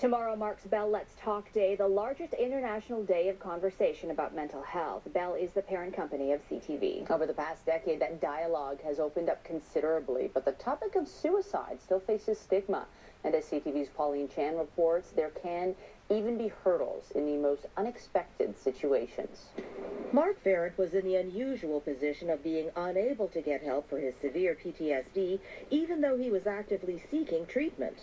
Tomorrow marks Bell Let's Talk Day, the largest international day of conversation about mental health. Bell is the parent company of CTV. Over the past decade, that dialogue has opened up considerably, but the topic of suicide still faces stigma. And as CTV's Pauline Chan reports, there can even be hurdles in the most unexpected situations. Mark Farrant was in the unusual position of being unable to get help for his severe PTSD, even though he was actively seeking treatment.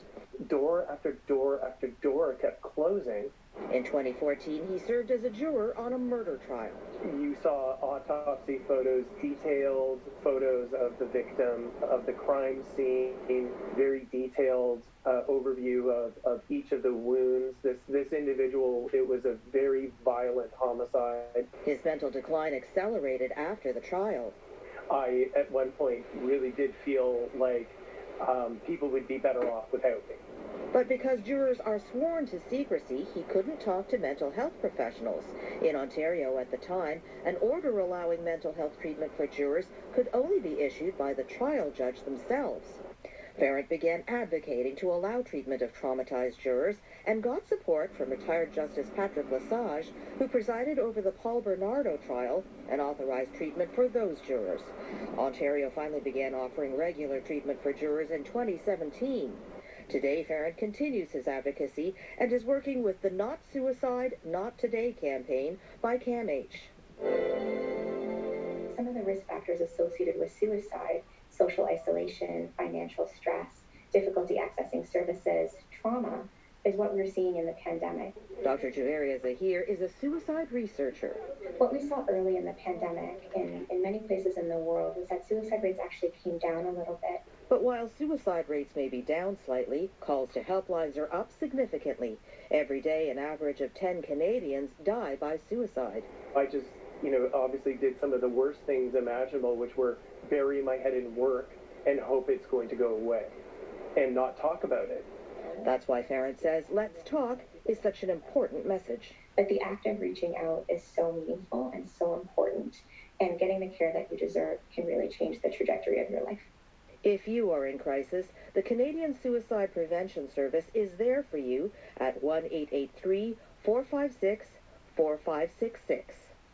Door after door after door kept closing. In 2014, he served as a juror on a murder trial. You saw autopsy photos, detailed photos of the victim, of the crime scene, very detailed overview of each of the wounds. This individual, it was a very violent homicide. His mental decline accelerated after the trial. I, at one point, really did feel like people would be better off without me. But because jurors are sworn to secrecy, he couldn't talk to mental health professionals. In Ontario at the time, an order allowing mental health treatment for jurors could only be issued by the trial judge themselves. Farrant began advocating to allow treatment of traumatized jurors and got support from retired Justice Patrick Lesage, who presided over the Paul Bernardo trial and authorized treatment for those jurors. Ontario finally began offering regular treatment for jurors in 2017. Today, Farrant continues his advocacy and is working with the Not Suicide, Not Today campaign by CAMH. Some of the risk factors associated with suicide, social isolation, financial stress, difficulty accessing services, trauma, is what we're seeing in the pandemic. Dr. Javeria Zahir is a suicide researcher. What we saw early in the pandemic in many places in the world was that suicide rates actually came down a little bit. But while suicide rates may be down slightly, calls to helplines are up significantly. Every day, an average of 10 Canadians die by suicide. I just, obviously did some of the worst things imaginable, which were bury my head in work and hope it's going to go away and not talk about it. That's why Farrant says Let's Talk is such an important message. But the act of reaching out is so meaningful and so important, and getting the care that you deserve can really change the trajectory of your life. If you are in crisis, the Canadian Suicide Prevention Service is there for you at 1-883-456-4566.